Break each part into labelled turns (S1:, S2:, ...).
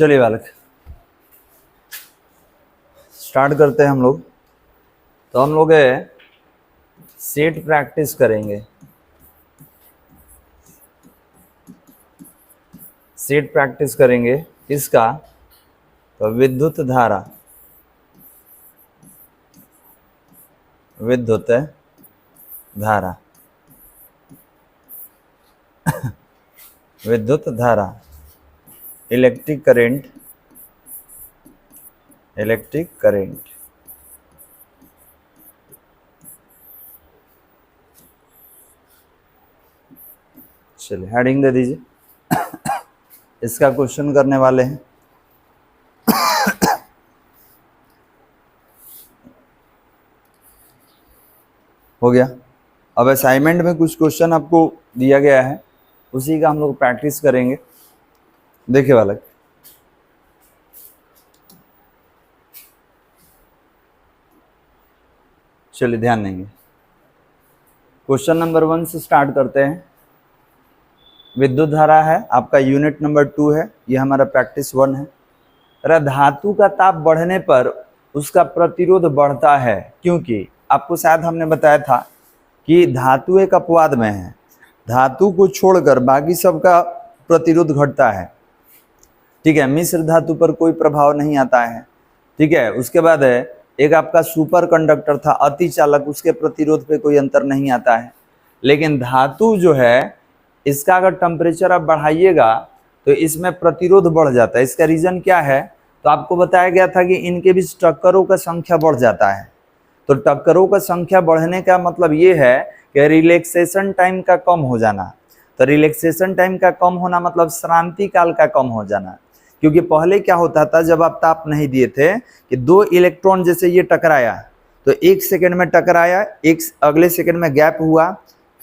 S1: चलिए बालक स्टार्ट करते हैं हम लोग। तो हम लोग सेट प्रैक्टिस करेंगे। सेट प्रैक्टिस करेंगे किसका? तो विद्युत धारा, विद्युत धारा, विद्युत धारा, इलेक्ट्रिक करंट, इलेक्ट्रिक करंट। चलिए हेडिंग दे दीजिए। इसका क्वेश्चन करने वाले हैं। हो गया। अब असाइनमेंट में कुछ क्वेश्चन आपको दिया गया है, उसी का हम लोग प्रैक्टिस करेंगे। देखिए बालक, चलिए ध्यान देंगे। क्वेश्चन नंबर 1 से स्टार्ट करते हैं। विद्युत धारा है आपका, यूनिट नंबर 2 है, ये हमारा प्रैक्टिस 1 है। धातु का ताप बढ़ने पर उसका प्रतिरोध बढ़ता है, क्योंकि आपको शायद हमने बताया था कि धातु एक अपवाद में है, धातु को छोड़कर बाकी सबका प्रतिरोध घटता है। ठीक है, मिश्र धातु पर कोई प्रभाव नहीं आता है। ठीक है, उसके बाद एक आपका सुपर कंडक्टर था अति चालक, उसके प्रतिरोध पे कोई अंतर नहीं आता है। लेकिन धातु जो है, इसका अगर टेम्परेचर आप बढ़ाइएगा तो इसमें प्रतिरोध बढ़ जाता है। इसका रीजन क्या है? तो आपको बताया गया था कि इनके बीच टक्करों का संख्या बढ़ जाता है। तो टक्करों का संख्या बढ़ने का मतलब ये है कि रिलैक्सेशन टाइम का कम हो जाना। तो रिलैक्सेशन टाइम का कम होना मतलब श्रांति काल का कम हो जाना। क्योंकि पहले क्या होता था, जब आप ताप नहीं दिए थे कि दो इलेक्ट्रॉन जैसे ये टकराया तो 1 सेकंड में टकराया, एक अगले सेकंड में गैप हुआ,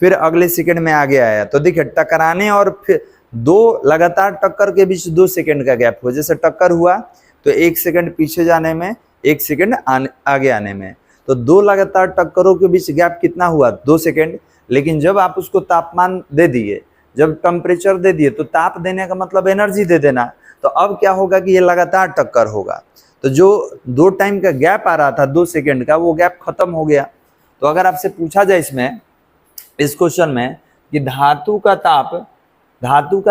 S1: फिर अगले सेकंड में आगे आया। तो देखिए टकराने और फिर दो लगातार टक्कर के बीच 2 सेकंड का गैप हुआ। जैसे टक्कर हुआ तो 1 सेकंड पीछे जाने में, 1 सेकंड आगे आने में, तो 2 लगातार टक्करों के बीच गैप कितना हुआ? 2 सेकंड। लेकिन जब आप उसको तापमान दे दिए, जब टेम्परेचर दे दिए, तो ताप देने का मतलब एनर्जी दे देना। तो अब क्या होगा कि ये लगातार टक्कर होगा। तो जो 2 टाइम का गैप आ रहा था 2 सेकंड का, वो गैप खत्म हो गया। तो अगर आपसे पूछा जाए इसमें, इस क्वेश्चन में, कि धातु का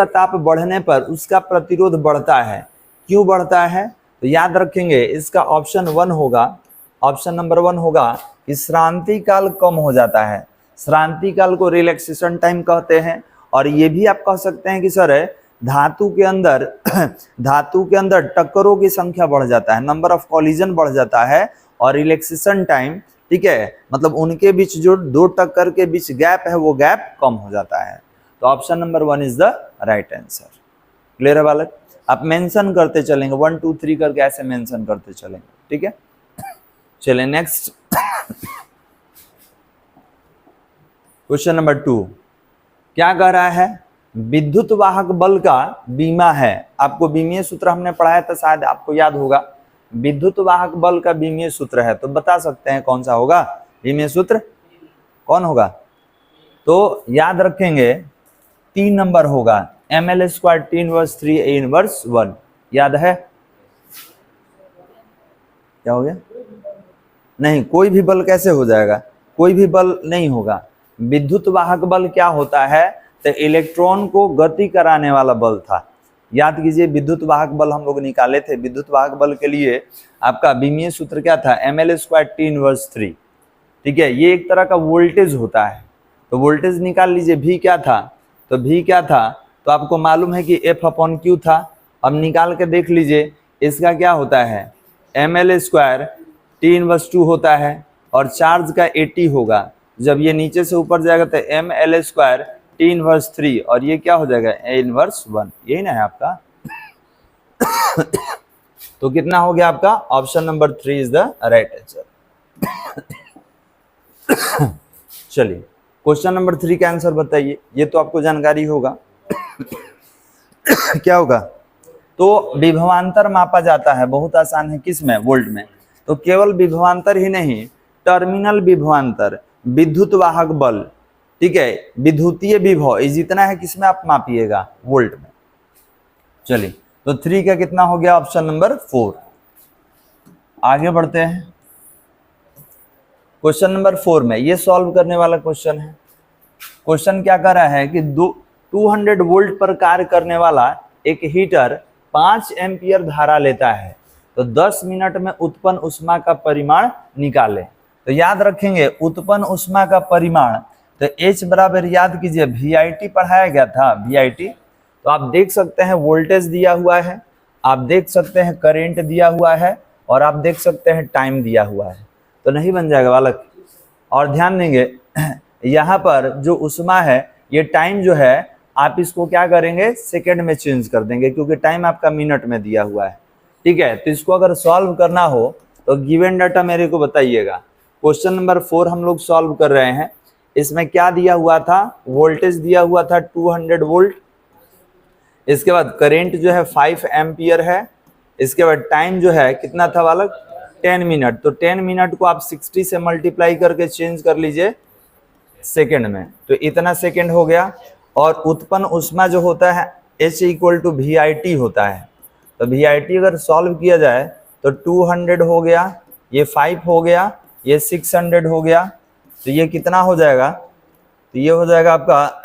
S1: ताप बढ़ने पर उसका प्रतिरोध बढ़ता है, क्यों बढ़ता है? तो याद रखेंगे इसका ऑप्शन 1 होगा, ऑप्शन नंबर 1 होगा कि श्रांति काल कम हो जाता है। श्रांति काल को रिलैक्सेशन टाइम कहते हैं। और ये भी आप कह सकते हैं कि सर धातु के अंदर टक्करों की संख्या बढ़ जाता है, नंबर ऑफ कॉलिजन बढ़ जाता है, और रिलैक्सेशन टाइम, ठीक है, मतलब उनके बीच जो 2 टक्कर के बीच गैप है वो गैप कम हो जाता है। तो option number 1 is the right answer. Clear है बालक? आप मेंशन करते चलेंगे, 1 2 3 करके ऐसे मेंशन करते चलेंगे। ठीक है, चलिए नेक्स्ट। क्वेश्चन नंबर 2 क्या कह रहा है? विद्युत वाहक बल का बीमा है। आपको बीमीय सूत्र हमने पढ़ाया था, शायद आपको याद होगा। विद्युत वाहक बल का बीमीय सूत्र है, तो बता सकते हैं कौन सा होगा बीमीय सूत्र? कौन होगा? तो याद रखेंगे 3 नंबर होगा, ml² T inverse 3 A inverse 1। याद है? क्या हो गया? नहीं, कोई भी बल कैसे हो जाएगा? कोई भी बल नहीं होगा। विद्युत वाहक बल क्या होता है? तो इलेक्ट्रॉन को गति कराने वाला बल था। याद कीजिए, विद्युत वाहक बल हम लोग निकाले थे। विद्युत वाहक बल के लिए आपका बीमीय सूत्र क्या था? ml² T inverse 3। ठीक है, ये एक तरह का वोल्टेज होता है। तो वोल्टेज निकाल लीजिए, V क्या था? तो V क्या था? तो आपको मालूम है कि F/Q था। अब निकाल के देख लीजिए, इसका क्या होता है? ml² T इनवर्स 2 होता है, और चार्ज का 80 होगा। जब ये नीचे से ऊपर जाएगा तो ml² T इनवर्स 3, और ये क्या हो जाएगा? A inverse 1। यही ना है आपका? तो कितना हो गया आपका? Option number 3 is the right answer. चलिए क्वेश्चन नंबर 3 का आंसर बताइए। ये तो आपको जानकारी होगा। क्या होगा? तो विभवांतर मापा जाता है, बहुत आसान है, किस में? वोल्ट में। तो केवल विभवांतर ही नहीं, टर्मिनल विभवांतर, विद्युत वाहक बल, ठीक है, विद्युतीय विभव, ये जितना है किसमें आप मापिएगा? वोल्ट में। चलिए, तो 3 का कितना हो गया, ऑप्शन नंबर 4। आगे बढ़ते हैं क्वेश्चन नंबर 4 में, ये सॉल्व करने वाला क्वेश्चन है। क्वेश्चन क्या कर रहा है कि 200 वोल्ट पर कार्य करने वाला एक हीटर 5 एम्पियर धारा लेता है, तो 10 मिनट में उत्पन्न ऊष्मा का परिमाण निकालें। तो याद रखेंगे उत्पन्न ऊष्मा का परिमाण, तो H बराबर याद कीजिए VIT पढ़ाया गया था, VIT। तो आप देख सकते हैं वोल्टेज दिया हुआ है, आप देख सकते हैं करंट दिया हुआ है, और आप देख सकते हैं टाइम दिया हुआ है, तो नहीं बन जाएगा बालक। और ध्यान देंगे यहाँ पर जो ऊष्मा है, ये टाइम जो है आप इसको क्या करेंगे, सेकंड में चेंज कर देंगे, क्योंकि टाइम आपका मिनट में दिया हुआ है। ठीक है, तो इसको अगर सॉल्व करना हो तो गिवन डाटा मेरे को बताइएगा। क्वेश्चन नंबर 4 हम लोग सॉल्व कर रहे हैं। इसमें क्या दिया हुआ था, वोल्टेज दिया हुआ था 200 वोल्ट, इसके बाद करेंट जो है 5 एम्पियर है, इसके बाद टाइम जो है कितना था बालक, 10 मिनट। तो 10 मिनट को आप 60 से मल्टीप्लाई करके चेंज कर लीजिए सेकंड में, तो इतना सेकंड हो गया। और उत्पन्न ऊष्मा जो होता है H = VIT होता है। तो VIT अगर सॉल्व किया जाए तो 200 हो गया, ये 5 हो गया, ये 600 हो गया, तो ये कितना हो जाएगा, तो ये हो जाएगा आपका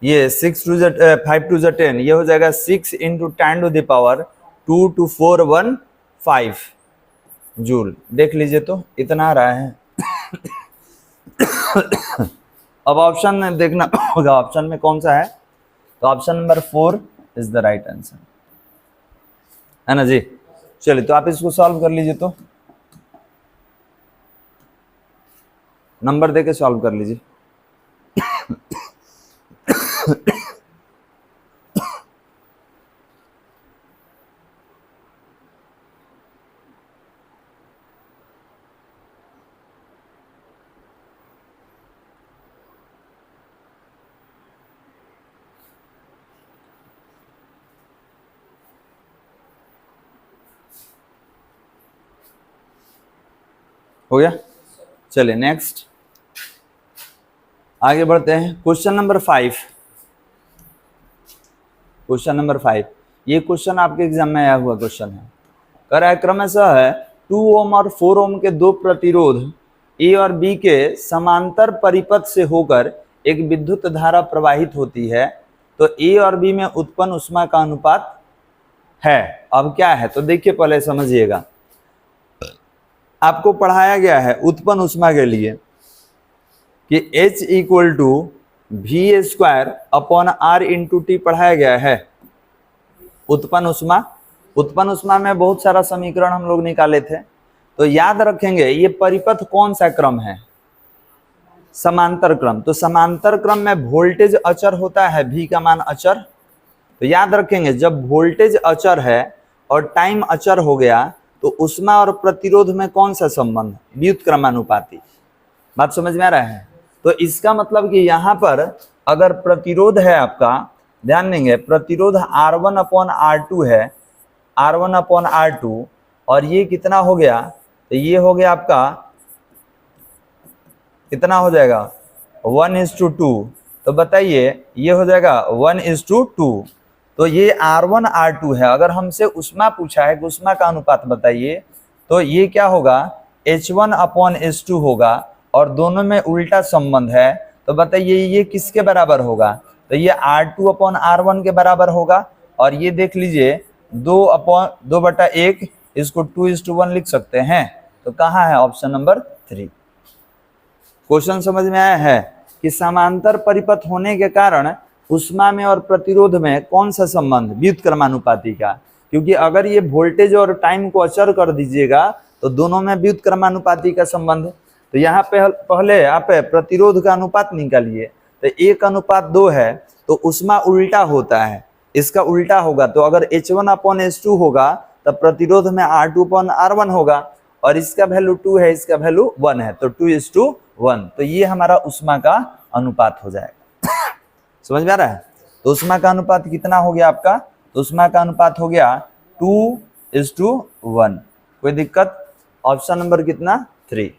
S1: ये 5 2 10, ये हो जाएगा 6 × 10⁻² 22415 जूल। देख लीजिए तो इतना आ रहा है। अब ऑप्शन में देखना होगा, ऑप्शन में कौन सा है, तो option number 4 is the right answer, है ना जी। चलिए तो आप इसको सॉल्व कर लीजिए, तो नंबर देके सॉल्व कर लीजिए। हो गया, चलिए नेक्स्ट आगे बढ़ते हैं। क्वेश्चन नंबर 5, क्वेश्चन नंबर 5, ये क्वेश्चन आपके एग्जाम में आया हुआ क्वेश्चन है। कर रहा है क्रमशः है 2 ओम और 4 ओम के दो प्रतिरोध ए और बी के समांतर परिपथ से होकर एक विद्युत धारा प्रवाहित होती है, तो ए और बी में उत्पन्न ऊष्मा का अनुपात है। अब क्या है, तो देखिए पहले समझिएगा, आपको पढ़ाया गया है उत्पन्न ऊष्मा के लिए कि H = V² R × T पढ़ाया गया है। उत्पन्न ऊष्मा, उत्पन्न ऊष्मा में बहुत सारा समीकरण हम लोग निकाले थे, तो याद रखेंगे ये परिपथ कौन सा क्रम है, समांतर क्रम। तो समांतर क्रम में वोल्टेज अचर होता है, V का मान अचर। तो याद रखेंगे जब वोल्टेज अचर है और टाइम अचर हो गया, तो ऊष्मा और प्रतिरोध में कौन सा संबंध, व्युत्क्रमानुपाती। बात समझ में आ रहा है। तो इसका मतलब कि यहाँ पर अगर प्रतिरोध है आपका, ध्यान देंगे प्रतिरोध R1/R2 है, R1/R2, और ये कितना हो गया, तो ये हो गया आपका कितना हो जाएगा 1:2। तो बताइए ये हो जाएगा 1:2। तो ये R1/R2 है। अगर हमसे ऊष्मा पूछा है कि ऊष्मा का अनुपात बताइए, तो ये क्या होगा H1/H2 होगा, और दोनों में उल्टा संबंध है। तो बताइए ये किसके बराबर होगा, तो ये R2/R1 के बराबर होगा। और ये देख लीजिए 2/1, इसको 2:1 लिख सकते हैं। तो कहाँ है, ऑप्शन नंबर 3। क्वेश्चन समझ में आया है कि समांतर परिपथ होने के कारण ऊष्मा में और प्रतिरोध में कौन सा संबंध, व्युत्क्रमानुपाती का। क्योंकि अगर ये वोल्टेज और टाइम को अचर कर दीजिएगा तो दोनों में व्युत्क्रमानुपाती का संबंध। तो यहाँ पे पहले आप प्रतिरोध का अनुपात निकालिए, तो 1:2 है, तो ऊष्मा उल्टा होता है, इसका उल्टा होगा। तो अगर H1/H2 होगा तब प्रतिरोध में R2/R1 होगा, और इसका वैल्यू 2 है, इसका वैल्यू 1 है, तो 2:1। तो ये हमारा ऊष्मा का अनुपात हो जाएगा। समझ में आ रहा है। तो ऊष्मा का अनुपात कितना हो गया आपका, तो ऊष्मा का अनुपात हो गया 2:1। कोई दिक्कत, ऑप्शन नंबर कितना 3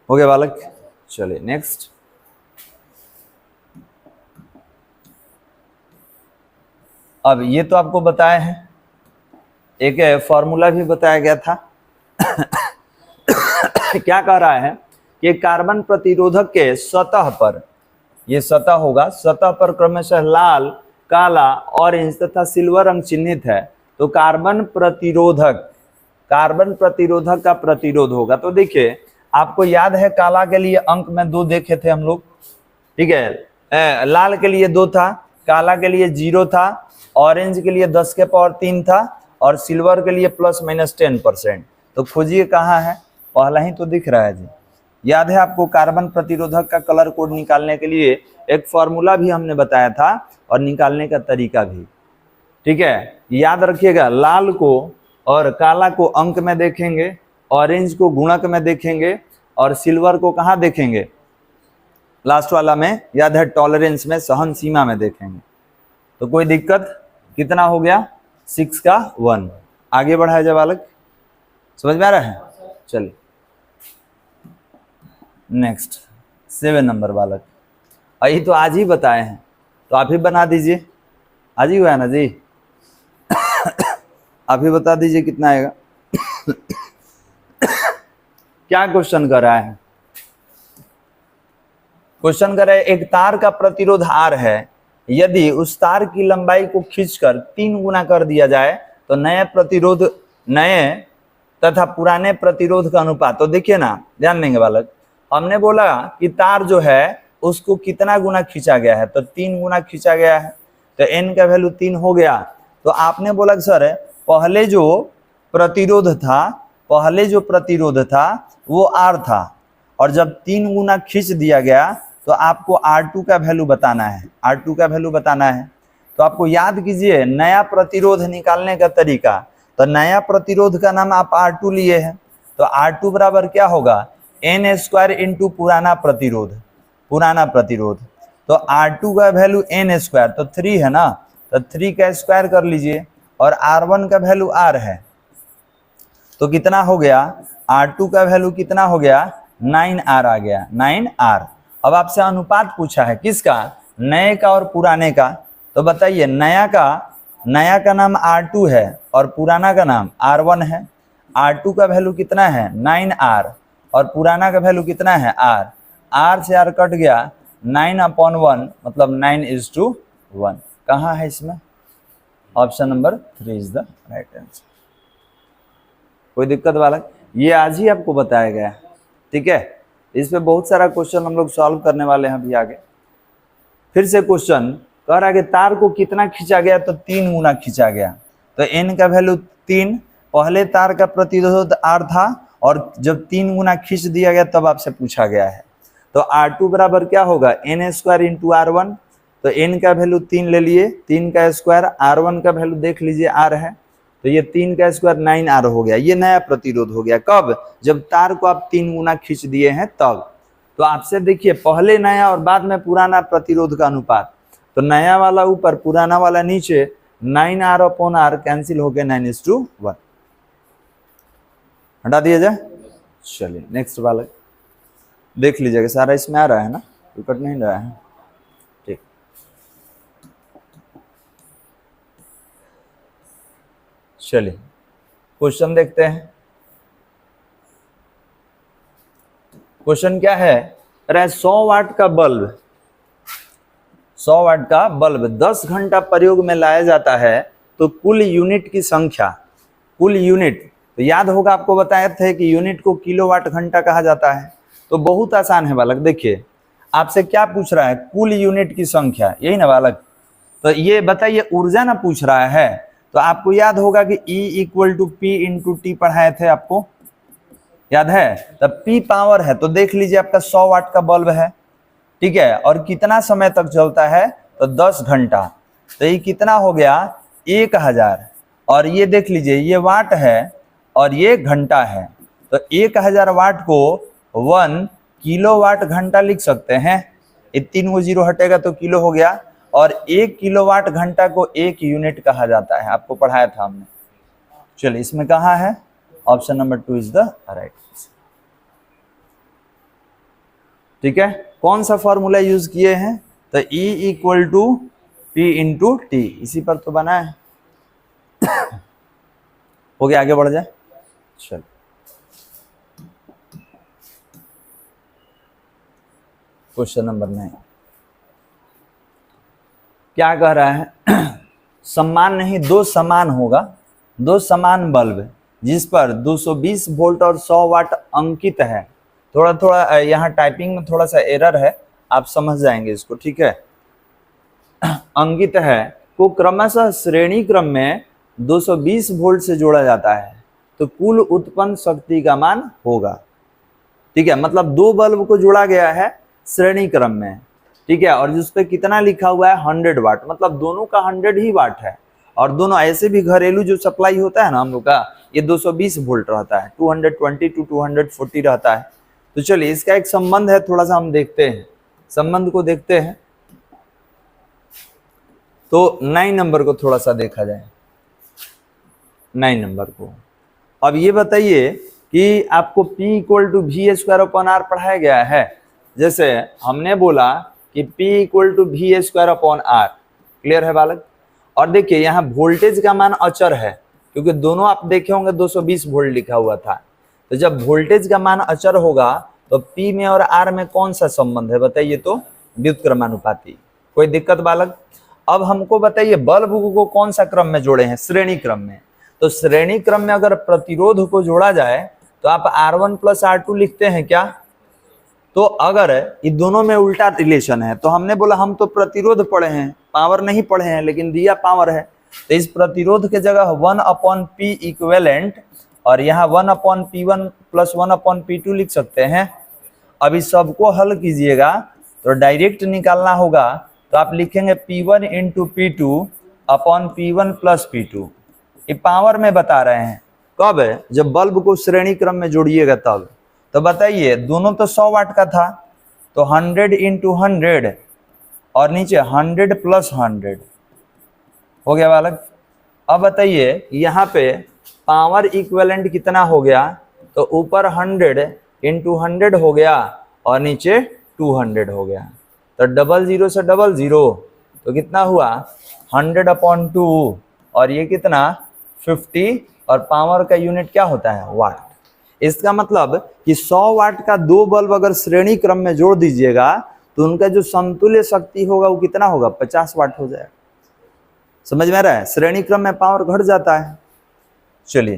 S1: हो गया बालक। चलिए नेक्स्ट, अब ये तो आपको बताया है, एक फॉर्मूला भी बताया गया था। क्या कह रहा है कि कार्बन प्रतिरोधक के सतह पर, ये सतह होगा, सतह पर क्रमशः लाल, काला, ऑरेंज तथा सिल्वर रंग चिन्हित है, तो कार्बन प्रतिरोधक का प्रतिरोध होगा। तो देखिए आपको याद है काला के लिए अंक में 2 देखे थे हम लोग, ठीक है, लाल के लिए 2 था, काला के लिए 0 था, ऑरेंज के लिए 10 के पावर 3 था और सिल्वर के लिए ±10%। तो खोजिए कहाँ है, पहला ही तो दिख रहा है जी। याद है आपको कार्बन प्रतिरोधक का कलर कोड निकालने के लिए एक फॉर्मूला भी हमने बताया था और निकालने का तरीका भी, ठीक है। याद रखिएगा, लाल को और काला को अंक में देखेंगे, ऑरेंज को गुणक में देखेंगे और सिल्वर को कहाँ देखेंगे, लास्ट वाला में, याद है टॉलरेंस में, सहन सीमा में देखेंगे। तो कोई दिक्कत, कितना हो गया 6 का 1। आगे बढ़ाया जाए बालक, समझ में आ रहा है। चलिए नेक्स्ट 7 नंबर बालक, यही तो आज ही बताए हैं, तो आप ही बना दीजिए, आज ही हुआ है ना जी। आप ही बता दीजिए कितना आएगा। क्या क्वेश्चन कर रहा है, क्वेश्चन कर रहा है एक तार का प्रतिरोध R है, यदि उस तार की लंबाई को खींचकर 3 गुना कर दिया जाए तो नए तथा पुराने प्रतिरोध का अनुपात। तो देखिए ना, ध्यान देंगे बालक, हमने बोला कि तार जो है उसको कितना गुना खींचा गया है, तो 3 गुना खींचा गया है, तो n का वैल्यू 3 हो गया। तो आपने बोला कि सर पहले जो प्रतिरोध था वो R था, और जब 3 गुना खींच दिया गया तो आपको R2 का वैल्यू बताना है, R2 का वैल्यू बताना है। तो आपको याद कीजिए नया प्रतिरोध निकालने का तरीका, तो नया प्रतिरोध का नाम आप R2 लिए हैं, तो R2 बराबर क्या होगा, n² इंटू पुराना प्रतिरोध। तो R2 का वैल्यू n², तो 3 है ना, तो 3 का स्क्वायर कर लीजिए, और R1 का वैल्यू R है, तो कितना हो गया, R2 का वैल्यू कितना हो गया, 9R आ गया, 9R। अब आपसे अनुपात पूछा है, किसका, नए का और पुराने का। तो बताइए नया का नाम R2 है और पुराना का नाम R1 है। R2 का वैल्यू कितना है, 9R, और पुराना का वैल्यू कितना है, R। R से R कट गया, 9/1 मतलब 9:1। कहाँ है इसमें, option number 3 is the right answer. कोई दिक्कत बालक, ये आज ही आपको बताया गया, ठीक है। इस पे बहुत सारा क्वेश्चन हम लोग सॉल्व करने वाले हैं अभी आगे। फिर से क्वेश्चन कह रहा है कि तार को कितना खींचा गया, तो 3 गुना खींचा गया, तो n का वैल्यू 3, पहले तार का प्रतिरोध R था और जब 3 गुना खींच दिया गया तब आपसे पूछा गया है। तो R2 बराबर क्या होगा, n² इंटू R1, तो n का वैल्यू 3 ले लिए, 3 का स्क्वायर, R1 का वैल्यू देख लीजिए R है, तो ये 3 का स्क्वायर 9R हो गया। ये नया प्रतिरोध हो गया, कब, जब तार को आप 3 गुना खींच दिए हैं तब। तो आपसे देखिए पहले नया और बाद में पुराना प्रतिरोध का अनुपात, तो नया वाला ऊपर पुराना वाला नीचे, 9R/R कैंसिल हो गया 9:1, हटा दिया जाए। चलिए नेक्स्ट वाला देख लीजिएगा, सारा इसमें आ रहा है ना, कट नहीं रहा है, ठीक। चलिए क्वेश्चन देखते हैं। क्वेश्चन क्या है, अरे 100 वाट का बल्ब 10 घंटा प्रयोग में लाया जाता है, तो कुल यूनिट की संख्या, कुल यूनिट, तो याद होगा आपको बताया था कि यूनिट को किलोवाट घंटा कहा जाता है। तो बहुत आसान है बालक, देखिए आपसे क्या पूछ रहा है, कुल यूनिट की संख्या, यही ना बालक। तो ये बताइए ऊर्जा ना पूछ रहा है, तो आपको याद होगा कि E = P × T पढ़ाए थे आपको, याद है। तब P पावर है, तो देख लीजिए आपका 100 वाट का बल्ब है, ठीक है, और कितना समय तक चलता है, तो 10 घंटा। तो ये कितना हो गया, 1000, और ये देख लीजिए ये वाट है और ये घंटा है, तो 1000 वाट को 1 किलोवाट घंटा लिख सकते हैं। ये 3 को 0 हटेगा तो किलो हो गया, और 1 किलोवाट घंटा को 1 यूनिट कहा जाता है, आपको पढ़ाया था हमने। चलिए इसमें कहाँ है, option number 2 is the right, ठीक है। कौन सा फॉर्मूला यूज किए हैं, तो E = P इंटू टी, इसी पर तो बना है। हो गया, आगे बढ़ जाए। चल, क्वेश्चन नंबर 9 क्या कह रहा है? समान नहीं, दो समान होगा, दो समान बल्ब जिस पर 220 वोल्ट और 100 वाट अंकित है। थोड़ा थोड़ा यहाँ टाइपिंग में थोड़ा सा एरर है, आप समझ जाएंगे इसको, ठीक है। अंकित है को क्रमशः श्रेणी क्रम में 220 वोल्ट से जोड़ा जाता है तो कुल उत्पन्न शक्ति का मान होगा। ठीक है, मतलब दो बल्ब को जोड़ा गया है श्रेणी क्रम में, ठीक है, और जिस पे कितना लिखा हुआ है 100 वाट, मतलब दोनों का 100 ही वाट है। और दोनों ऐसे भी घरेलू जो सप्लाई होता है ना हम लोग का, ये 220 वोल्ट रहता है, 220 टू 240 रहता है। तो चलिए इसका एक संबंध है, थोड़ा सा हम देखते हैं, संबंध को देखते हैं। तो 9 नंबर को थोड़ा सा देखा जाए, 9 नंबर को। अब ये बताइए कि आपको P equal to V square upon R पढ़ाया गया है। जैसे हमने बोला कि P equal to V square upon R, clear है बालक। और देखिए यहाँ वोल्टेज का मान अचर है, क्योंकि दोनों आप देखे होंगे 220 वोल्ट लिखा हुआ था। तो जब वोल्टेज का मान अचर होगा तो P में और R में कौन सा संबंध है बताइए? तो व्युत्क्रमानुपाती। कोई दिक्कत बालक? अब हमको बताइए बल्ब को कौन सा क्रम में जोड़े हैं? श्रेणी क्रम में। तो श्रेणी क्रम में अगर प्रतिरोध को जोड़ा जाए तो आप R1 प्लस R2 लिखते हैं क्या? तो अगर ये दोनों में उल्टा रिलेशन है तो हमने बोला हम तो प्रतिरोध पढ़े हैं, पावर नहीं पढ़े हैं, लेकिन दिया पावर है। तो इस प्रतिरोध के जगह 1/P इक्विवेलेंट और यहाँ 1/P1 प्लस 1/P2 लिख सकते हैं। अब इस सबको हल कीजिएगा तो डायरेक्ट निकालना होगा, तो आप लिखेंगे P1 into P2 upon P1 plus P2। ये पावर में बता रहे हैं, कब है? जब बल्ब को श्रेणी क्रम में जोड़िएगा तब। तो बताइए दोनों तो 100 वाट का था, तो 100 इंटू 100 और नीचे 100 प्लस 100 हो गया बालक। अब बताइए यहाँ पे पावर इक्विवेलेंट कितना हो गया? तो ऊपर 100 इंटू 100 हो गया और नीचे 200 हो गया। तो 00 से 00 तो कितना हुआ? 100/2 और ये कितना? 50, और पावर का यूनिट क्या होता है? वाट। इसका मतलब कि 100 वाट का दो बल्ब अगर श्रेणी क्रम में जोड़ दीजिएगा तो उनका जो समतुल्य शक्ति होगा वो कितना होगा? 50 वाट हो जाएगा। समझ में आ रहा है? श्रेणी क्रम में पावर घट जाता है। चलिए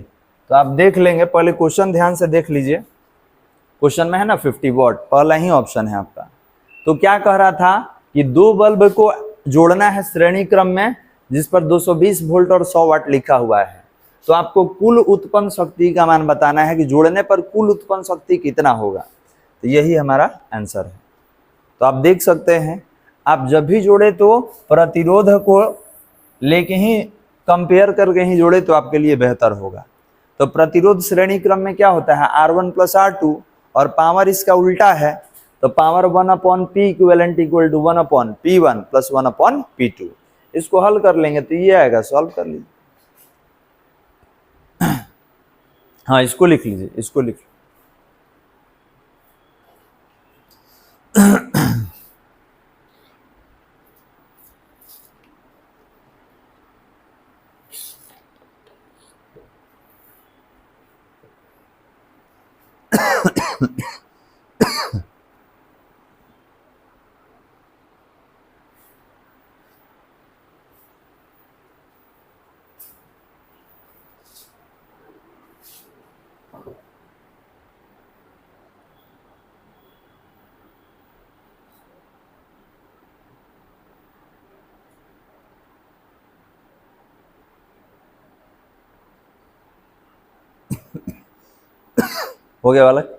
S1: तो आप देख लेंगे, पहले क्वेश्चन ध्यान से देख लीजिए। क्वेश्चन में है ना 50 वाट, पहला ही ऑप्शन है आपका। तो क्या कह रहा था कि दो बल्ब को जोड़ना है श्रेणी क्रम में जिस पर 220 वोल्ट और 100 वाट लिखा हुआ है। तो आपको कुल उत्पन्न शक्ति का मान बताना है कि जोड़ने पर कुल उत्पन्न शक्ति कितना होगा। तो यही हमारा आंसर है। तो आप देख सकते हैं, आप जब भी जोड़े तो प्रतिरोध को लेके ही कंपेयर करके ही जोड़े तो आपके लिए बेहतर होगा। तो प्रतिरोध श्रेणी क्रम में क्या होता है? R1 प्लस R2, और पावर इसका उल्टा है, तो power 1/P equivalent equal to 1/P1 plus 1/P2। इसको हल कर लेंगे तो ये आएगा, सॉल्व कर लीजिए। हाँ इसको लिख लीजिए, इसको लिख हो गया बालक।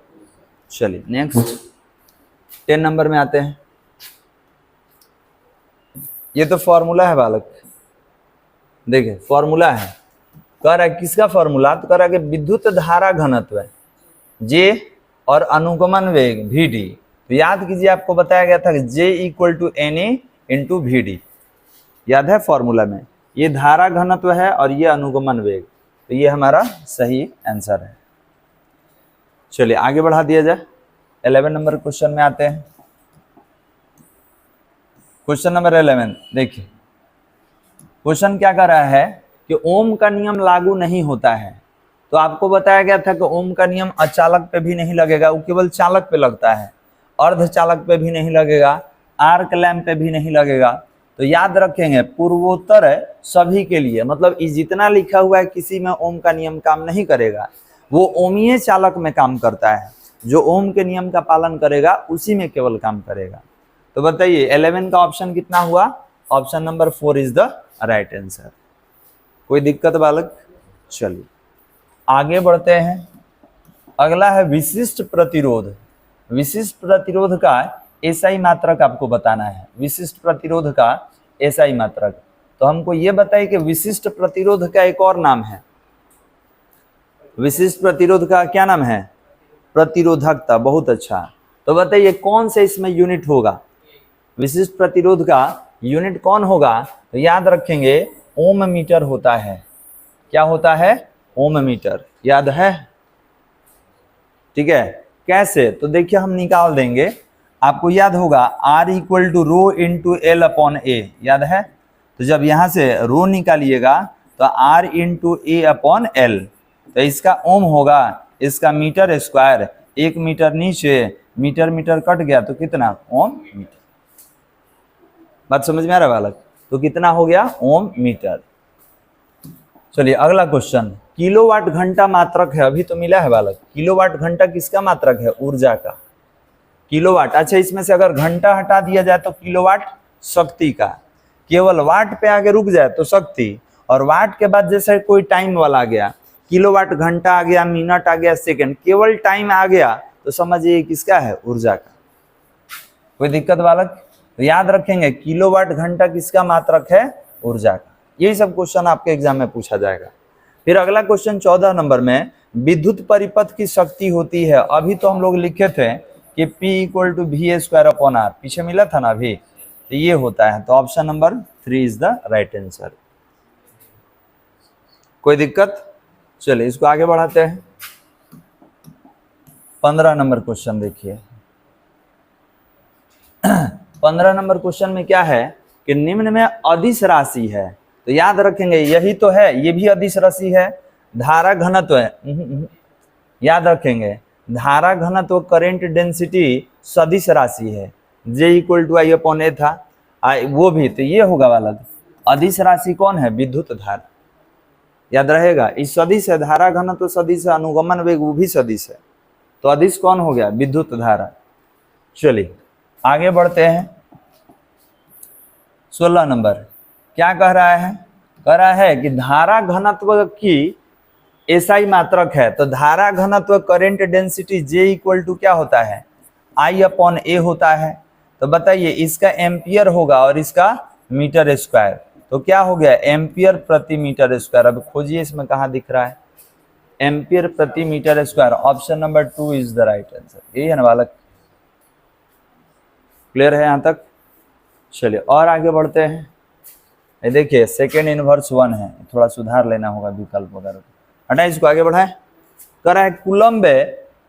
S1: चलिए नेक्स्ट 10 नंबर में आते हैं। ये तो फॉर्मूला है बालक, देखिए फॉर्मूला है। कह रहा है किसका फॉर्मूला? तो कह रहा है कि विद्युत धारा घनत्व J और अनुगमन वेग Vd। तो याद कीजिए आपको बताया गया था कि J equal to Na into Vd, याद है फॉर्मूला में। ये धारा घनत्व है और ये अनुगमन वेग, तो ये हमारा सही आंसर है। चलिए आगे बढ़ा दिया जाए। 11 नंबर क्वेश्चन में आते हैं। क्वेश्चन नंबर 11 देखिए, क्वेश्चन क्या कर रहा है कि ओम का नियम लागू नहीं होता है। तो आपको बताया गया था कि ओम का नियम अचालक पे भी नहीं लगेगा, वो केवल चालक पे लगता है, अर्धचालक पे भी नहीं लगेगा, आर्क लैंप पे भी नहीं लगेगा। तो याद रखेंगे पूर्वोत्तर सभी के लिए, मतलब ये जितना लिखा हुआ है किसी में ओम का नियम काम नहीं करेगा, वो ओमीय चालक में काम करता है। जो ओम के नियम का पालन करेगा उसी में केवल काम करेगा। तो बताइए 11 का ऑप्शन कितना हुआ? Option number 4 is the right answer. कोई दिक्कत बालक? चलिए आगे बढ़ते हैं। अगला है विशिष्ट प्रतिरोध। विशिष्ट प्रतिरोध का एसआई मात्रक आपको बताना है। विशिष्ट प्रतिरोध का एसआई मात्रक। तो हमको ये बताइए कि विशिष्ट प्रतिरोध का एक और नाम है। विशिष्ट प्रतिरोध का क्या नाम है? प्रतिरोधकता। बहुत अच्छा। तो बताइए कौन से इसमें यूनिट होगा? विशिष्ट प्रतिरोध का यूनिट कौन होगा? तो याद रखेंगे ओम मीटर होता है। क्या होता है? ओम मीटर। याद है? ठीक है। कैसे? तो देखिए हम निकाल देंगे। आपको याद होगा R equal to rho into L upon A. याद है? तो जब यहां से रो निकालिएगा तो R इंटू ए अपॉन एल। तो इसका ओम होगा, इसका मीटर स्क्वायर। 1 मीटर नीचे, मीटर मीटर कट गया तो कितना? ओम मीटर। बात समझ में आ रहा है बालक? तो कितना हो गया? ओम मीटर। चलिए अगला क्वेश्चन। किलोवाट घंटा मात्रक है, अभी तो मिला है बालक। किलोवाट घंटा किसका मात्रक है? ऊर्जा का। किलोवाट। अच्छा इसमें से अगर घंटा हटा दिया जाए तो किलोवाट शक्ति का। केवल वाट पे आगे रुक जाए तो शक्ति, और वाट के बाद जैसे कोई टाइम वाला आ गया, किलोवाट घंटा आ गया, मिनट आ गया, सेकंड, केवल टाइम आ गया तो समझिए किसका है? ऊर्जा का। कोई दिक्कत बालक? तो याद रखेंगे किलोवाट घंटा किसका मात्रक है? ऊर्जा का। यही सब क्वेश्चन आपके एग्जाम में पूछा जाएगा। फिर अगला क्वेश्चन 14 नंबर में विद्युत परिपथ की शक्ति होती है। अभी तो हम लोग लिखे थे कि P equal to V square upon R, पीछे मिला था ना अभी, तो ये होता है। तो option number 3 is the right answer. कोई दिक्कत? चलिए इसको आगे बढ़ाते हैं। 15 नंबर क्वेश्चन देखिए। 15 नंबर क्वेश्चन में क्या है कि निम्न में अदिश राशि है। तो याद रखेंगे यही तो है, ये भी अदिश राशि है। धारा घनत्व है, याद रखेंगे धारा घनत्व करेंट डेंसिटी सदिश राशि है। J equal to I upon A था, वो भी। तो ये होगा वाला अदिश राशि कौन है? विद्युत धारा। याद रहेगा इस सदिश है, धारा घनत्व सदिश है, अनुगमन वेग वो भी सदिश है। तो अदिश कौन हो गया? विद्युत धारा। चलिए आगे बढ़ते हैं। 16 नंबर क्या कह रहा है? कह रहा है कि धारा घनत्व की एसआई मात्रक है। तो धारा घनत्व current density J equal to क्या होता है? I अपॉन ए होता है। तो बताइए इसका एम्पियर होगा और इसका मीटर स्क्वायर। तो क्या हो गया? एम्पियर प्रति मीटर स्क्वायर। अब खोजिए इसमें कहाँ दिख रहा है? एम्पियर प्रति metre square. Option number 2 is the right answer. यही है ना बालक? क्लियर है यहाँ तक? चलिए और आगे बढ़ते हैं। ये देखिए सेकेंड इनवर्स 1 है, थोड़ा सुधार लेना होगा विकल्प वगैरह। हटा इसको, आगे बढ़ाएं। कह रहा है कूलम्ब।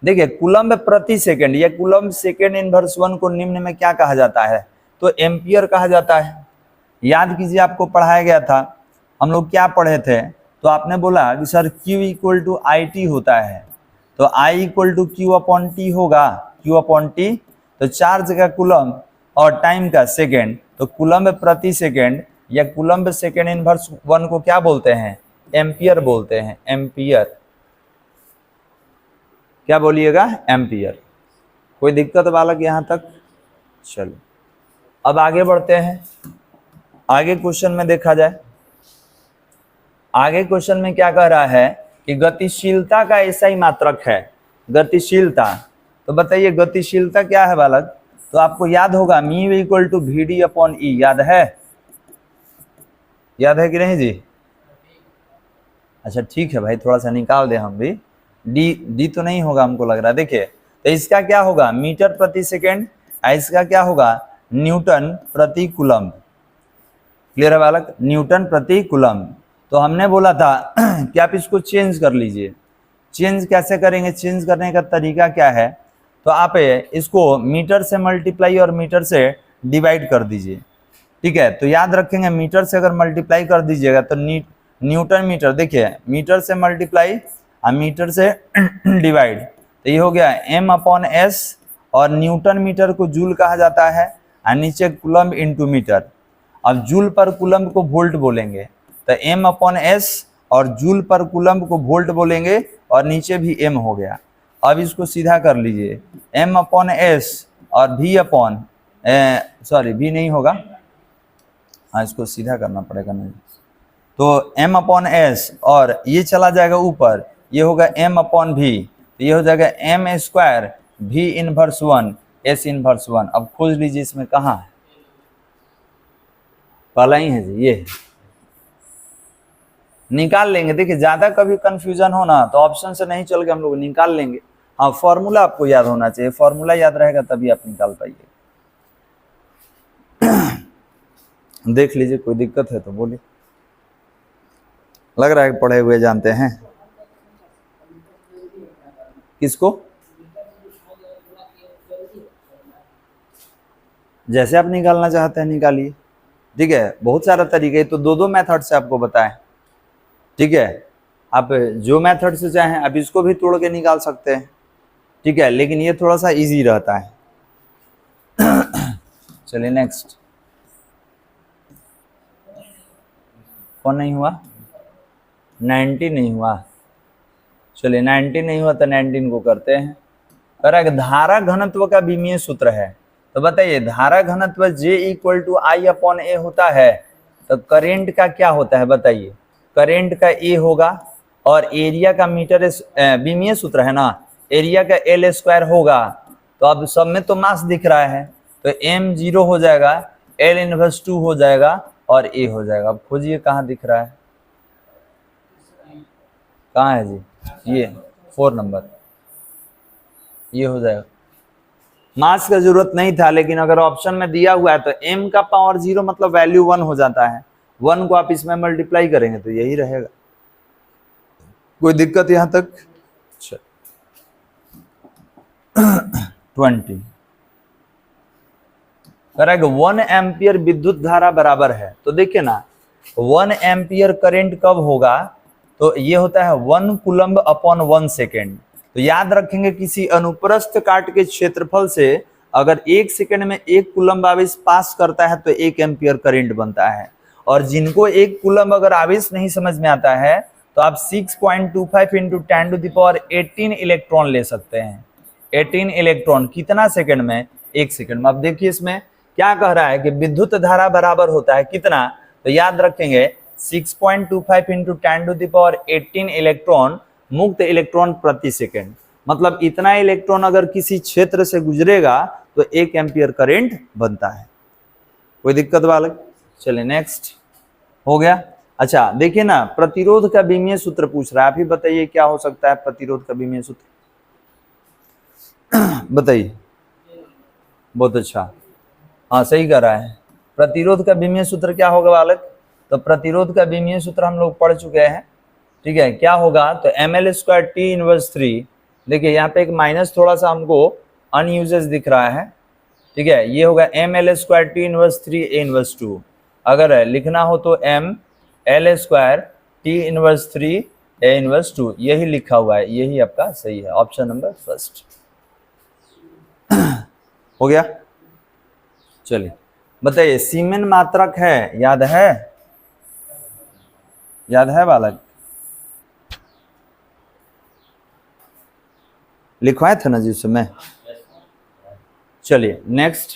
S1: देखिए कूलम्ब प्रति सेकंड, या कूलम्ब सेकेंड इनवर्स 1 को निम्न में क्या कहा जाता है? तो एम्पियर कहा जाता है। याद कीजिए आपको पढ़ाया गया था, हम लोग क्या पढ़े थे? तो आपने बोला कि sir Q equal to I T होता है। तो I equal to Q upon T होगा, Q अपॉन टी। तो चार्ज का कूलम्ब और टाइम का सेकेंड, तो कूलम्ब प्रति सेकेंड या कूलम्ब सेकेंड इनवर्स 1 को क्या बोलते हैं? एम्पियर बोलते हैं। एम्पियर। क्या बोलिएगा? एम्पियर। कोई दिक्कत बालक यहाँ तक? चलो अब आगे बढ़ते हैं। आगे क्वेश्चन में देखा जाए, आगे क्वेश्चन में क्या कह रहा है कि गतिशीलता का एसआई मात्रक है। गतिशीलता। तो बताइए गतिशीलता क्या है बालक? तो आपको याद होगा mu equal to V D upon E. याद है? याद है कि नहीं जी? अच्छा ठीक है भाई, थोड़ा सा निकाल दे हम भी। डी तो नहीं होगा हमको लग रहा है। देखिए तो इसका क्या होगा? मीटर प्रति सेकेंड। इसका क्या होगा? न्यूटन प्रति कूलम्ब। क्लियर है बालक? न्यूटन प्रति कूलम्ब। तो हमने बोला था कि आप इसको चेंज कर लीजिए। चेंज कैसे करेंगे? चेंज करने का तरीका क्या है? तो आप इसको मीटर से मल्टीप्लाई और मीटर से डिवाइड कर दीजिए। ठीक है, तो याद रखेंगे मीटर से अगर मल्टीप्लाई कर दीजिएगा तो न्यूटन मीटर, देखिए मीटर से मल्टीप्लाई और मीटर से डिवाइड, तो ये हो गया m/s, और न्यूटन मीटर को जूल कहा जाता है और नीचे कूलम्ब इनटू मीटर। अब जूल पर कूलम्ब को वोल्ट बोलेंगे, तो m/s और जूल पर कूलम्ब को वोल्ट बोलेंगे और नीचे भी m हो गया। अब इसको सीधा कर लीजिए, m/s और v नहीं होगा, हाँ इसको सीधा करना पड़ेगा नहीं, तो m/s और ये चला जाएगा ऊपर, ये होगा m/v, तो ये हो जाएगा m² v inverse 1 s inverse 1। अब खोज लीजिए इसमें कहाँ है, पहला ही है जी, ये निकाल लेंगे। देखिए ज्यादा कभी कंफ्यूजन हो ना तो ऑप्शन से नहीं चल के हम लोग निकाल लेंगे। हाँ फॉर्मूला आपको याद होना चाहिए, फॉर्मूला याद रहेगा तभी आप निकाल पाइए। देख लीजिए, कोई दिक्कत है तो बोलिए, लग रहा है कि पढ़े हुए जानते हैं। किसको? जैसे आप निकालना चाहते हैं निकालिए, ठीक है, बहुत सारा तरीके, तो दो मेथड से आपको बताएं, ठीक है, आप जो मेथड से चाहें आप इसको भी तोड़ के निकाल सकते हैं, ठीक है, लेकिन ये थोड़ा सा इजी रहता है। चलिए नेक्स्ट, कौन नहीं हुआ? 90 नहीं हुआ, चलिए 90 नहीं हुआ तो 19 को करते हैं। कह रहा धारा घनत्व का विमीय सूत्र है, तो बताइए धारा घनत्व J = I/A होता है, तो करेंट का क्या होता है बताइए? करेंट का A होगा और एरिया का मीटर विमीय सूत्र है ना, एरिया का L² होगा, तो अब सब में तो मास दिख रहा है, तो M 0 हो जाएगा, L इनवर्स 2 हो जाएगा और A हो जाएगा। अब खोजिए कहाँ दिख रहा है, कहाँ है जी? ये 4 नंबर, ये हो जाएगा। मास का जरूरत नहीं था, लेकिन अगर ऑप्शन में दिया हुआ है तो m का पावर 0 मतलब वैल्यू 1 हो जाता है, 1 को आप इसमें मल्टीप्लाई करेंगे तो यही रहेगा। कोई दिक्कत यहां तक? 20 करेक्ट। 1 एम्पियर विद्युत धारा बराबर है, तो देखिए ना 1 एम्पियर करंट कब होगा, तो ये होता है 1 कूलम्ब अपॉन 1 सेकेंड। तो याद रखेंगे किसी अनुप्रस्थ काट के क्षेत्रफल से अगर 1 सेकेंड में 1 कूलम्ब आवेश पास करता है तो 1 एम्पियर करंट बनता है। और जिनको 1 कूलम्ब अगर आवेश नहीं समझ में आता है तो आप 6.25 × 10⁻18 इलेक्ट्रॉन ले सकते हैं। 18 इलेक्ट्रॉन कितना सेकंड में? 1 सेकंड में। अब देखिए इसमें क्या कह रहा है कि विद्युत धारा बराबर होता है कितना, तो याद रखेंगे 6.25 × 10⁻18 इलेक्ट्रॉन मुक्त इलेक्ट्रॉन प्रति सेकंड, मतलब इतना इलेक्ट्रॉन अगर किसी क्षेत्र से गुजरेगा तो 1 एम्पियर करंट बनता है। कोई दिक्कत वाला? चलिए नेक्स्ट, हो गया। अच्छा देखिए ना, प्रतिरोध का विमीय सूत्र पूछ रहा है, आप ही बताइए क्या हो सकता है प्रतिरोध का विमीय सूत्र? बताइए। बहुत अच्छा, हाँ सही कर रहा है। प्रतिरोध का विमीय सूत्र क्या होगा बालक? तो प्रतिरोध का विमीय सूत्र हम लोग पढ़ चुके हैं, ठीक है, क्या होगा? तो ml² T इनवर्स 3। देखिए यहाँ पे एक माइनस थोड़ा सा हमको अनयूजेस दिख रहा है, ठीक है, ये होगा ml² T inverse 3 A inverse 2। अगर लिखना हो तो ml² T inverse 3 A inverse 2, यही लिखा हुआ है, यही आपका सही है, ऑप्शन नंबर फर्स्ट। हो गया। चलिए बताइए, सीमेन मात्रक है, याद है? याद है बालक? लिखवाए थे ना जी उस समय। चलिए नेक्स्ट,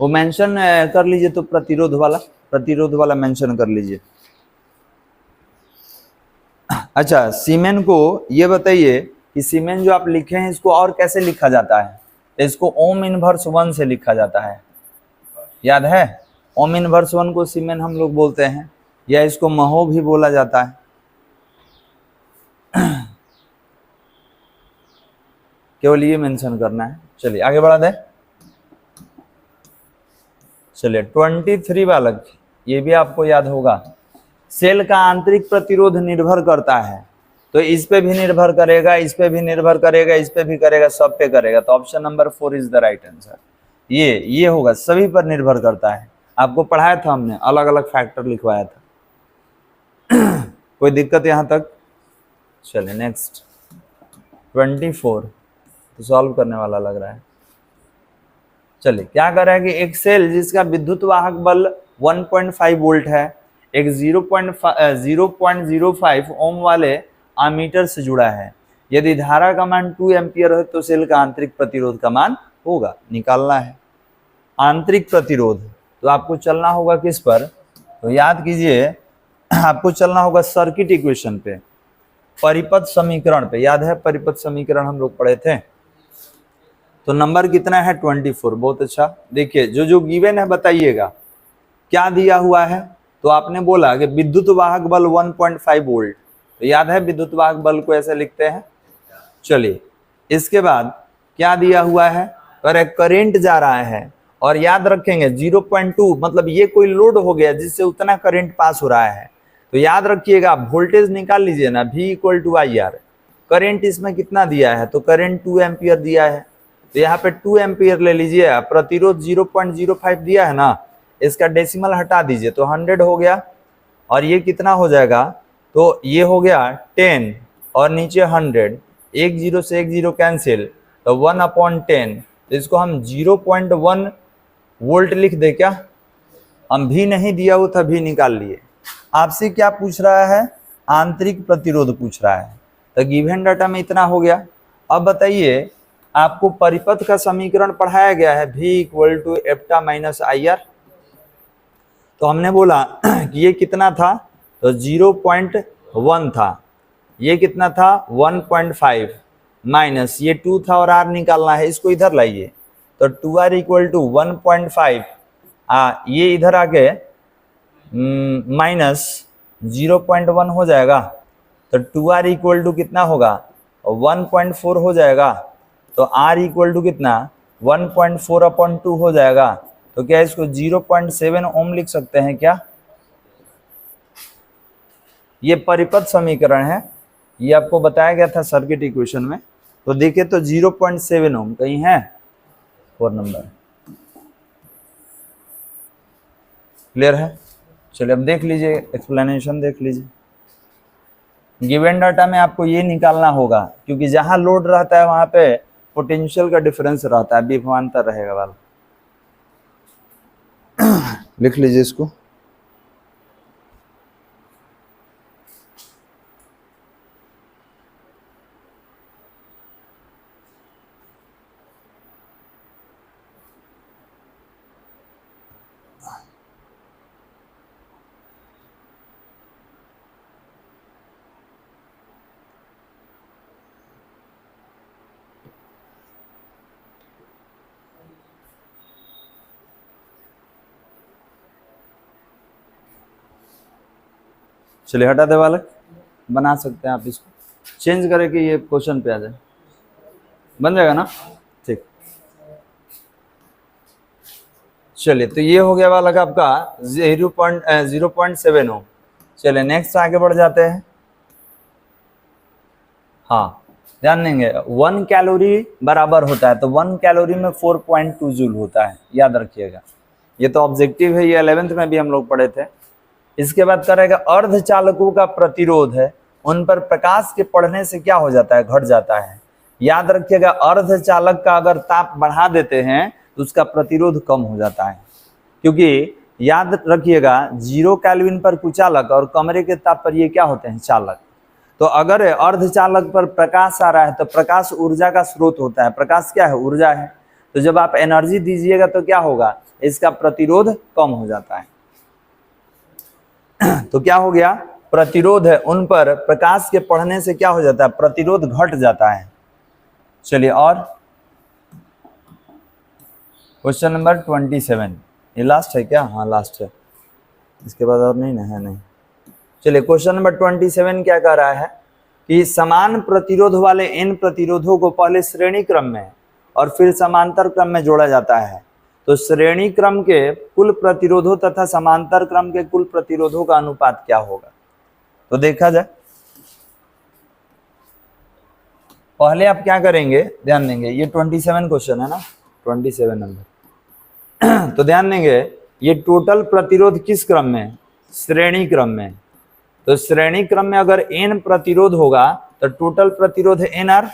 S1: वो मेंशन कर लीजिए, तो प्रतिरोध वाला मेंशन कर लीजिए। अच्छा सीमेन को ये बताइए कि सीमेन जो आप लिखे हैं इसको और कैसे लिखा जाता है? तो इसको ओम इनवर्स 1 से लिखा जाता है, याद है? ओम इनवर्स 1 को सीमेन हम लोग बोलते हैं, या इसको महो भी बोला जाता है। केवल ये मेंशन करना है। चलिए आगे बढ़ा दें। चलिए 23 बालक, ये भी आपको याद होगा, सेल का आंतरिक प्रतिरोध निर्भर करता है, तो इस पे भी निर्भर करेगा, इस पे भी निर्भर करेगा, इस पे भी करेगा, सब पे करेगा, तो option number 4 is the right answer. ये होगा, सभी पर निर्भर करता है। आपको पढ़ाया था हमने, अलग अलग फैक्टर लिखवाया था। कोई दिक्कत यहाँ तक? चलिए नेक्स्ट 24 तो सॉल्व करने वाला लग रहा है। चलिए क्या कर रहा है कि एक सेल जिसका विद्युत वाहक बल 1.5 वोल्ट है, एक 0.05 ओम वाले आमीटर से जुड़ा है। यदि धारा का मान 2 एम्पियर है तो सेल का आंतरिक प्रतिरोध का मान होगा, निकालना है आंतरिक प्रतिरोध। तो आपको चलना होगा किस पर? तो याद कीजिए, आपको चलना होगा सर्किट इक्वेशन पे, परिपथ समीकरण पे। याद है परिपथ समीकरण हम लोग पढ़े थे। तो नंबर कितना है? 24। बहुत अच्छा। देखिए जो जो गिवन है बताइएगा क्या दिया हुआ है। तो आपने बोला कि विद्युत वाहक बल 1.5 वोल्ट, तो याद है विद्युत वाहक बल को ऐसे लिखते हैं। चलिए इसके बाद क्या दिया हुआ है? पर करंट जा रहा है, और याद रखेंगे 0.2 मतलब ये कोई लोड हो गया जिससे उतना करंट पास हो रहा है। तो याद रखिएगा वोल्टेज निकाल लीजिए ना, V = IR। करंट इसमें कितना दिया है? तो करंट 2 एम्पियर दिया है, तो यहाँ पे 2 एम्पियर ले लीजिए। प्रतिरोध 0.05 दिया है ना, इसका डेसिमल हटा दीजिए तो 100 हो गया। और ये कितना हो जाएगा? तो ये हो गया 10 और नीचे 100, एक जीरो से एक जीरो कैंसिल, तो 1/10। तो इसको हम 0.1 वोल्ट लिख दे क्या? हम भी नहीं दिया वो था, भी निकाल लिए। आपसे क्या पूछ रहा है? आंतरिक प्रतिरोध पूछ रहा है। तो गिवन डाटा में इतना हो गया। अब बताइए, आपको परिपथ का समीकरण पढ़ाया गया है V = एप्टा माइनस IR। तो हमने बोला कि ये कितना था? तो 0.1 था। ये कितना था? 1.5 माइनस ये 2 था और R निकालना है, इसको इधर लाइए। तो 2R = 1.5, ये इधर आके माइनस 0.1 हो जाएगा। तो 2R = कितना होगा? 1.4 हो जाएगा। तो R = कितना? 1.4/2 हो जाएगा। तो क्या इसको 0.7 ओम लिख सकते हैं क्या? ये परिपथ समीकरण है, ये आपको बताया गया था सर्किट इक्वेशन में। तो देखिए तो 0.7 ओम कहीं है? 4 नंबर। क्लियर है? चलिए अब देख लीजिए, एक्सप्लेनेशन देख लीजिए। गिवन डाटा में आपको ये निकालना होगा, क्योंकि जहां लोड रहता है वहां पे पोटेंशियल का डिफरेंस रहता है, विभवांतर रहेगा वाला। लिख लीजिए इसको। चलिए हटा दे वाले, बना सकते हैं आप इसको, चेंज करें कि ये क्वेश्चन पे आ जाए, बन जाएगा ना? ठीक। चलिए तो ये हो गया वाला का आपका 0.7 ओम। चलिए नेक्स्ट आगे बढ़ जाते हैं। हाँ ध्यान देंगे, 1 कैलोरी बराबर होता है, तो 1 कैलोरी में 4.2 जूल होता है, याद रखिएगा। ये तो ऑब्जेक्टिव है, ये 11th में भी हम लोग पढ़े थे। इसके बाद करेगा अर्धचालकों का प्रतिरोध है, उन पर प्रकाश के पड़ने से क्या हो जाता है? घट जाता है। याद रखिएगा अर्धचालक का अगर ताप बढ़ा देते हैं तो उसका प्रतिरोध कम हो जाता है, क्योंकि याद रखिएगा 0 केल्विन पर कुचालक और कमरे के ताप पर ये क्या होते हैं? चालक। तो अगर अर्धचालक पर प्रकाश आ रहा है तो प्रकाश ऊर्जा का स्रोत होता है। प्रकाश क्या है? ऊर्जा है। तो जब आप एनर्जी दीजिएगा तो क्या होगा? इसका प्रतिरोध कम हो जाता है। तो क्या हो गया? प्रतिरोध है, उन पर प्रकाश के पड़ने से क्या हो जाता है? प्रतिरोध घट जाता है। चलिए और क्वेश्चन नंबर 27, ये लास्ट है क्या? हाँ लास्ट है, इसके बाद और नहीं ना है? नहीं। चलिए क्वेश्चन नंबर 27 क्या कह रहा है कि समान प्रतिरोध वाले इन प्रतिरोधों को पहले श्रेणी क्रम में और फिर समांतर क्रम में जोड़ा जाता है। तो श्रेणी क्रम के कुल प्रतिरोधों तथा समांतर क्रम के कुल प्रतिरोधों का अनुपात क्या होगा? तो देखा जाए, पहले आप क्या करेंगे, ध्यान देंगे, ये 27 क्वेश्चन है ना, 27 नंबर। तो ध्यान देंगे ये टोटल प्रतिरोध किस क्रम में है? श्रेणी क्रम में। तो श्रेणी क्रम में अगर n प्रतिरोध होगा तो टोटल प्रतिरोध है nr,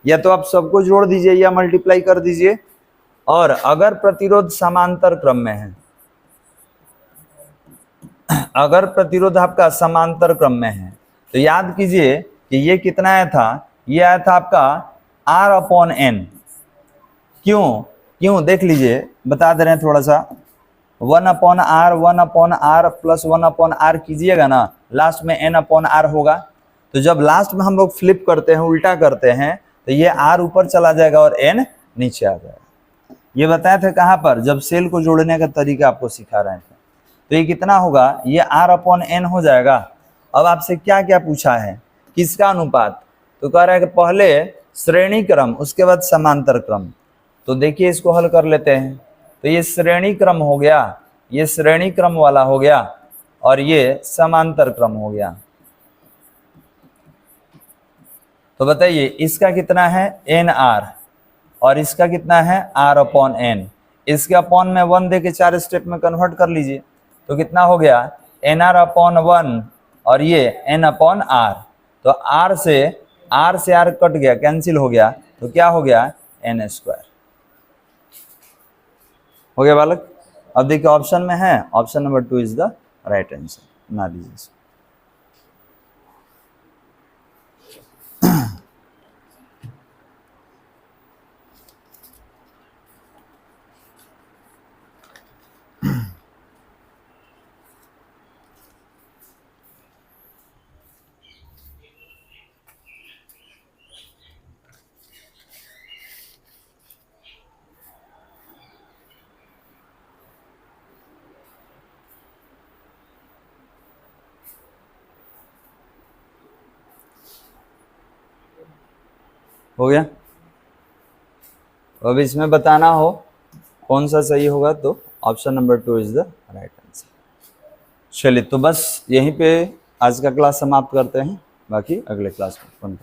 S1: या तो आप सबको जोड़ दीजिए या मल्टीप्लाई कर दीजिए। और अगर प्रतिरोध समांतर क्रम में है, अगर प्रतिरोध आपका समांतर क्रम में है तो याद कीजिए कि ये कितना आया था, ये आया था आपका R/N। क्यों देख लीजिए, बता दे रहे हैं थोड़ा सा। 1/R प्लस 1/R कीजिएगा ना, लास्ट में N/R होगा। तो जब लास्ट में हम लोग फ्लिप करते हैं, उल्टा करते हैं, तो ये R ऊपर चला जाएगा और N नीचे आ जाएगा। ये बताए थे कहाँ पर, जब सेल को जोड़ने का तरीका आपको सिखा रहे थे। तो ये कितना होगा, ये R/N हो जाएगा। अब आपसे क्या क्या पूछा है, किसका अनुपात, तो कह रहा है कि पहले श्रेणी क्रम उसके बाद समांतर क्रम। तो देखिए इसको हल कर लेते हैं। तो ये श्रेणी क्रम हो गया, ये श्रेणी क्रम वाला हो गया, और ये समांतर क्रम हो गया। तो बताइए इसका कितना है NR, और इसका कितना है R/N। इसके अपॉन में 1 दे के 4 स्टेप में कन्वर्ट कर लीजिए। तो कितना हो गया NR/1, और ये N/R। तो R से R कट गया, कैंसिल हो गया, तो क्या हो गया N²। हो गया बालक। अब देखिए ऑप्शन में है, option number 2 is the right answer, ना दीजिए। हो गया। अब इसमें बताना हो कौन सा सही होगा, तो option number 2 is the right answer. चलिए तो बस यहीं पे आज का क्लास समाप्त करते हैं, बाकी अगले क्लास में।